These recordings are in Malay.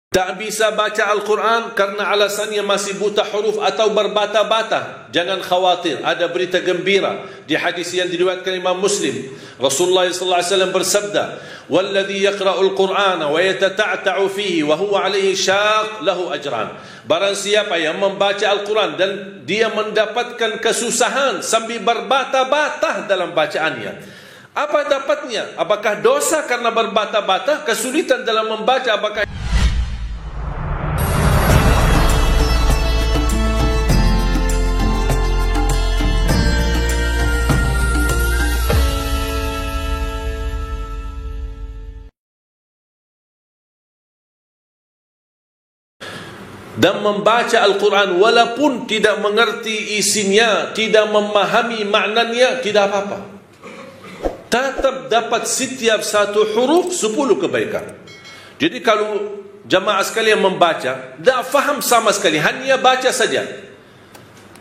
Tak bisa baca Al-Quran kerana alasannya masih buta huruf atau berbata-bata. Jangan khawatir, ada berita gembira. Di hadis yang diriwayatkan Imam Muslim, Rasulullah SAW bersabda, "Walladhi yaqra'ul Qur'ana wa yatata'ta'u fihi wa huwa 'alaihi syaq lahu ajran." Barang siapa yang membaca Al-Quran dan dia mendapatkan kesusahan sambil berbata-bata dalam bacaannya, apa dapatnya? Apakah dosa karena berbata-bata? Kesulitan dalam membaca, apakah dan membaca Al-Quran walaupun tidak mengerti isinya, tidak memahami maknanya, tidak apa-apa. Tetap dapat setiap satu huruf 10 kebaikan. Jadi kalau jamaah sekalian membaca, tak faham sama sekali, hanya baca saja,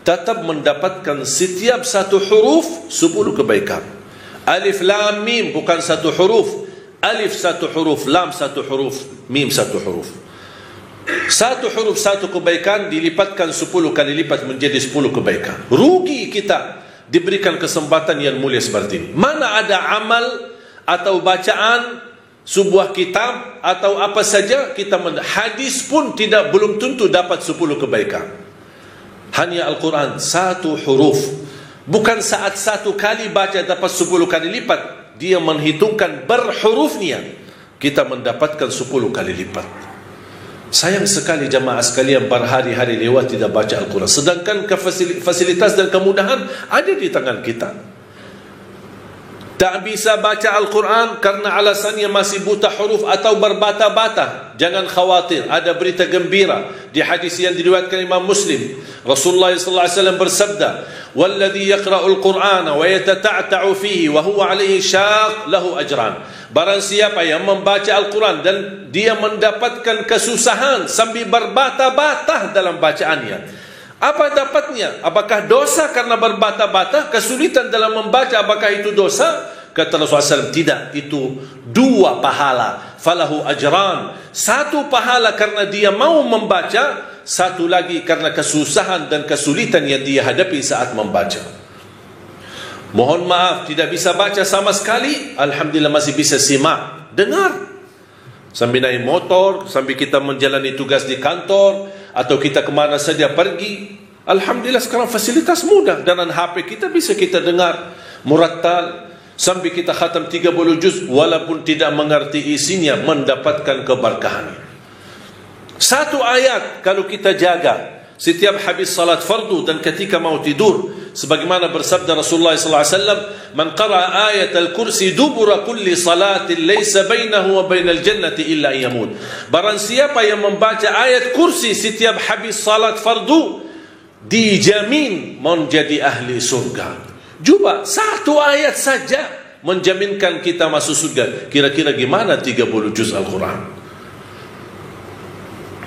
tetap mendapatkan setiap satu huruf 10 kebaikan. Alif lam mim bukan satu huruf, alif satu huruf, lam satu huruf, mim satu huruf. Satu huruf satu kebaikan dilipatkan 10 kali lipat menjadi 10 kebaikan. Rugi kita diberikan kesempatan yang mulia seperti ini. Mana ada amal atau bacaan sebuah kitab atau apa saja kita hadis pun belum tentu dapat 10 kebaikan. Hanya Al-Quran satu huruf. Bukan saat satu kali baca dapat 10 kali lipat. Dia menghitungkan berhurufnya, kita mendapatkan 10 kali lipat. Sayang sekali jamaah sekalian berhari-hari lewat tidak baca Al-Quran, sedangkan fasilitas dan kemudahan ada di tangan kita. Tak bisa baca Al-Quran karena alasannya masih buta huruf atau berbata-bata. Jangan khawatir, ada berita gembira. Di hadis yang diriwayatkan Imam Muslim, Rasulullah SAW bersabda, "Walladhi yaqra'ul Qur'ana wa yatata'ta'u fihi wa huwa 'alaihi syaq lahu ajran." Barang siapa yang membaca Al-Quran dan dia mendapatkan kesusahan sambil berbata-bata dalam bacaannya, apa dapatnya? Apakah dosa karena berbata-bata? Kesulitan dalam membaca, apakah itu dosa? Kata Rasulullah SAW, tidak, itu 2 pahala. Falahu ajran. 1 pahala karena dia mau membaca, 1 lagi karena kesusahan dan kesulitan yang dia hadapi saat membaca. Mohon maaf, tidak bisa baca sama sekali, alhamdulillah masih bisa simak, dengar. Sambil naik motor, sambil kita menjalani tugas di kantor, atau kita kemana saja pergi. Alhamdulillah sekarang fasilitas mudah. Dengan HP kita bisa kita dengar murattal, sambil kita khatam 30 juz, walaupun tidak mengerti isinya, mendapatkan keberkahan. 1 ayat kalau kita jaga setiap habis salat fardu dan ketika mau tidur, sebagaimana bersabda Rasulullah SAW, "Man qara'a ayat al-kursi dubura kulli salatin laysa bainahu wa bainal jannati illa yamut." Barang siapa yang membaca ayat kursi setiap habis salat fardu, dijamin menjadi ahli surga. Cuba 1 ayat saja menjaminkan kita masuk surga. Kira-kira gimana 30 juz Al-Quran?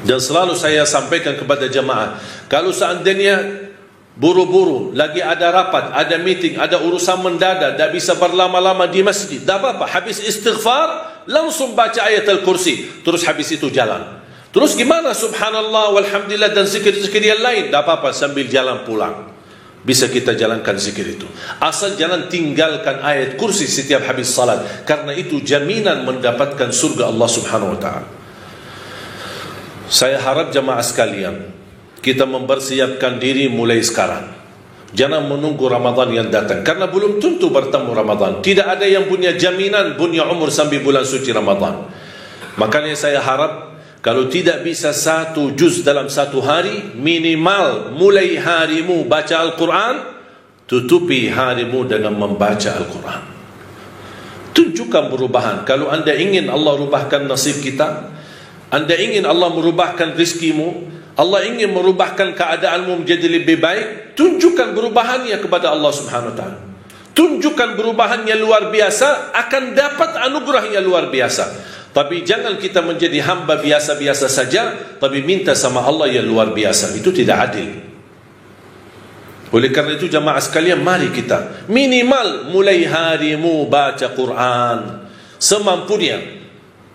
Dan selalu saya sampaikan kepada jamaah, kalau seandainya buru-buru, lagi ada rapat, ada meeting, ada urusan mendadak, tak bisa berlama-lama di masjid, tak apa-apa, habis istighfar langsung baca ayat Al-Kursi, terus habis itu jalan. Terus gimana subhanallah walhamdulillah dan zikir-zikir yang lain, tak apa-apa, sambil jalan pulang bisa kita jalankan zikir itu. Asal jangan tinggalkan ayat kursi setiap habis salat, karena itu jaminan mendapatkan surga Allah Subhanahu wa ta'ala. Saya harap jamaah sekalian, kita mempersiapkan diri mulai sekarang. Jangan menunggu Ramadan yang datang, karena belum tentu bertemu Ramadan. Tidak ada yang punya jaminan punya umur sampai bulan suci Ramadan. Makanya saya harap, kalau tidak bisa 1 juz dalam 1 hari, minimal mulai harimu baca Al-Quran, tutupi harimu dengan membaca Al-Quran. Tunjukkan perubahan. Kalau anda ingin Allah rubahkan nasib kita, anda ingin Allah merubahkan rizkimu, Allah ingin merubahkan keadaanmu menjadi lebih baik, tunjukkan perubahannya kepada Allah Subhanahu wa ta'ala. Tunjukkan perubahan yang luar biasa, akan dapat anugerah yang luar biasa. Tapi jangan kita menjadi hamba biasa-biasa saja, tapi minta sama Allah yang luar biasa. Itu tidak adil. Oleh karena itu jamaah sekalian, mari kita minimal mulai harimu baca Quran semampunya.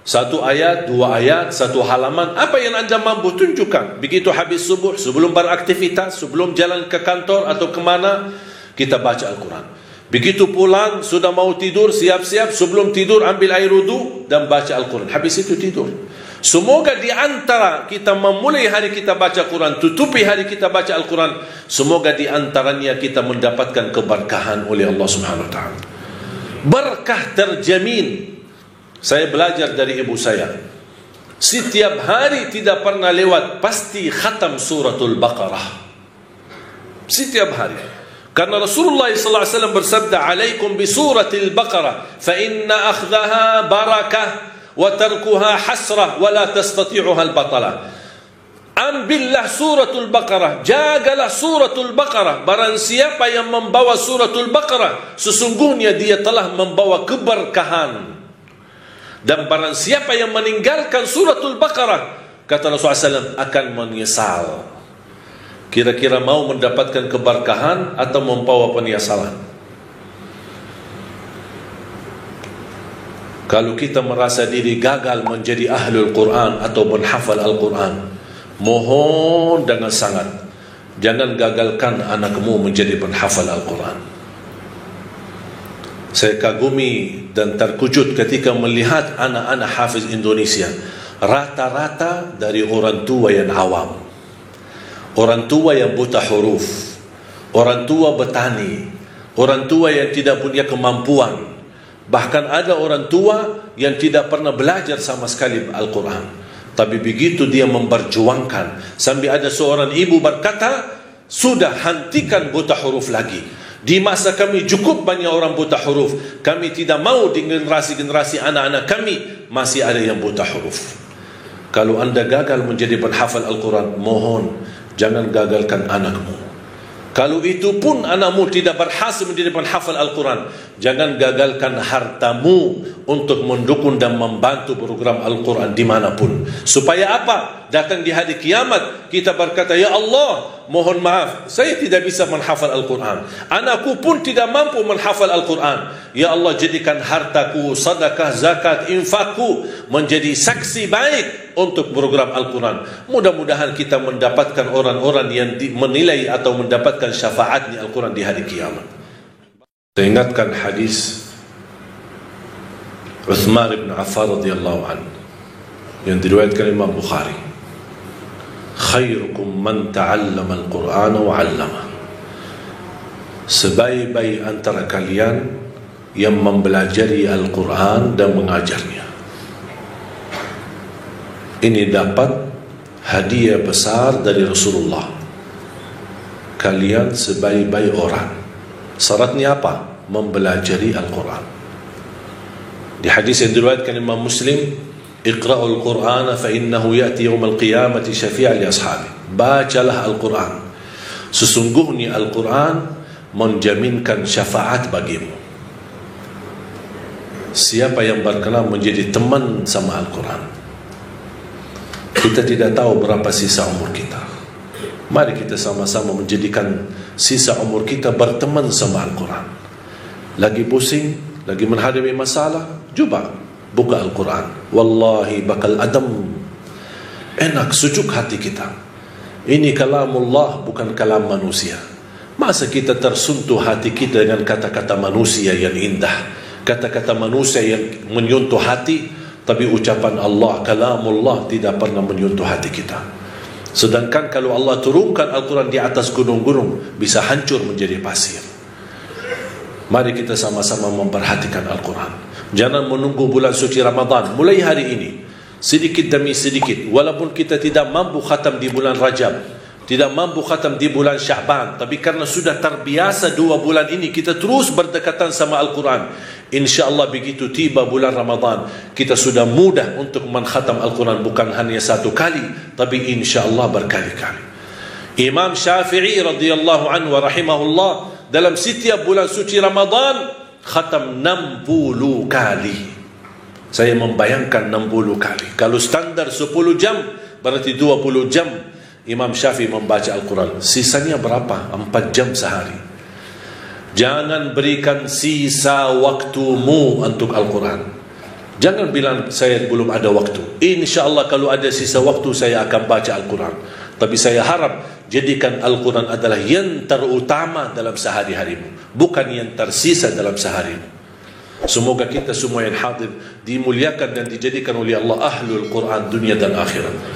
Satu ayat, dua ayat, satu halaman. Apa yang anda mampu tunjukkan. Begitu habis subuh, sebelum beraktivitas, sebelum jalan ke kantor atau kemana, kita baca Al-Quran. Begitu pulang, sudah mau tidur, siap-siap, sebelum tidur ambil air wudu dan baca Al-Quran. Habis itu tidur. Semoga di antara kita memulai hari kita baca Quran, tutupi hari kita baca Al-Quran, semoga di antaranya kita mendapatkan keberkahan oleh Allah Subhanahu wa taala. Berkah terjamin. Saya belajar dari ibu saya. Setiap hari tidak pernah lewat pasti khatam suratul Baqarah. Setiap hari. Karena Rasulullah SAW bersabda, "Alaikum bi suratil Baqarah, fa inna akhdaha barakah wa tarkuha hasrah wa la tastati'uha al-batalah." Ambillah suratul Baqarah, jagalah suratul Baqarah. Barang siapa yang membawa suratul Baqarah, sesungguhnya dia telah membawa keberkahan. Dan barang siapa yang meninggalkan suratul Baqarah, kata Rasulullah SAW, akan menyesal. Kira-kira mau mendapatkan keberkahan atau membawa penyesalan? Kalau kita merasa diri gagal menjadi ahlul Quran atau menghafal Al-Quran, mohon dengan sangat, jangan gagalkan anakmu menjadi penghafal Al-Quran. Saya kagumi dan terkejut ketika melihat anak-anak hafiz Indonesia. Rata-rata dari orang tua yang awam, orang tua yang buta huruf, orang tua petani, orang tua yang tidak punya kemampuan. Bahkan ada orang tua yang tidak pernah belajar sama sekali Al-Quran. Tapi begitu dia memperjuangkan, sampai ada seorang ibu berkata, "Sudah, hentikan buta huruf lagi. Di masa kami cukup banyak orang buta huruf. Kami tidak mau di generasi-generasi anak-anak kami masih ada yang buta huruf." Kalau anda gagal menjadi penghafal Al-Quran, mohon jangan gagalkan anakmu. Kalau itu pun anakmu tidak berhasil menjadi penghafal Al-Quran, jangan gagalkan hartamu untuk mendukung dan membantu program Al-Quran dimanapun. Supaya apa? Datang di hari kiamat, kita berkata, "Ya Allah, mohon maaf, saya tidak bisa menghafal Al-Quran. Anakku pun tidak mampu menghafal Al-Quran. Ya Allah, jadikan hartaku, sedekah, zakat, infakku menjadi saksi baik untuk program Al-Quran." Mudah-mudahan kita mendapatkan orang-orang yang menilai atau mendapatkan syafaatnya Al-Quran di hari kiamat. Saya ingatkan hadis Uthman bin Affan radhiyallahu anhu yang diriwayatkan Imam Bukhari. "Khairukum man ta'allama al-Qur'ana wa 'allama." Sebaik-baik antara kalian yang mempelajari Al-Quran dan mengajarnya. Ini dapat hadiah besar dari Rasulullah. Kalian sebaik-baik orang. Syaratnya apa? Mempelajari Al-Quran. Di hadis yang diriwayatkan Imam Muslim, "Iqra'ul Qur'ana fa innahu ya'ti yawmal qiyamati syafi'an li ashabi." Bacalah Al-Quran. Sesungguhnya Al-Quran menjaminkan syafaat bagimu. Siapa yang berkenan menjadi teman sama Al-Quran? Kita tidak tahu berapa sisa umur kita. Mari kita sama-sama menjadikan sisa umur kita berteman sama Al-Quran. Lagi pusing, lagi menghadapi masalah, coba buka Al-Quran. Wallahi bakal adem, enak, sejuk hati kita. Ini kalamullah, bukan kalam manusia. Masa kita tersentuh hati kita dengan kata-kata manusia yang indah, kata-kata manusia yang menyentuh hati, tapi ucapan Allah, kalamullah, tidak pernah menyentuh hati kita. Sedangkan kalau Allah turunkan Al-Quran di atas gunung-gunung, bisa hancur menjadi pasir. Mari kita sama-sama memperhatikan Al-Quran. Jangan menunggu bulan suci Ramadan. Mulai hari ini, sedikit demi sedikit, walaupun kita tidak mampu khatam di bulan Rajab, tidak mampu khatam di bulan Sya'ban, tapi karena sudah terbiasa 2 bulan ini, kita terus berdekatan sama Al-Quran. InsyaAllah begitu tiba bulan Ramadan, kita sudah mudah untuk mengkhatam Al-Quran, bukan hanya 1 kali, tapi insyaAllah berkali-kali. Imam Syafi'i radhiyallahu anhu wa rahimahullah, dalam setiap bulan suci Ramadan khatam 60 kali. Saya membayangkan 60 kali. Kalau standar 10 jam, berarti 20 jam Imam Syafi'i membaca Al-Quran. Sisanya berapa? 4 jam sehari. Jangan berikan sisa waktumu untuk Al-Quran. Jangan bilang saya belum ada waktu. InsyaAllah kalau ada sisa waktu saya akan baca Al-Quran. Tapi saya harap jadikan Al-Quran adalah yang terutama dalam sehari-harimu, bukan yang tersisa dalam seharimu. Semoga kita semua yang hadir dimuliakan dan dijadikan oleh Allah ahlul Quran dunia dan akhirat.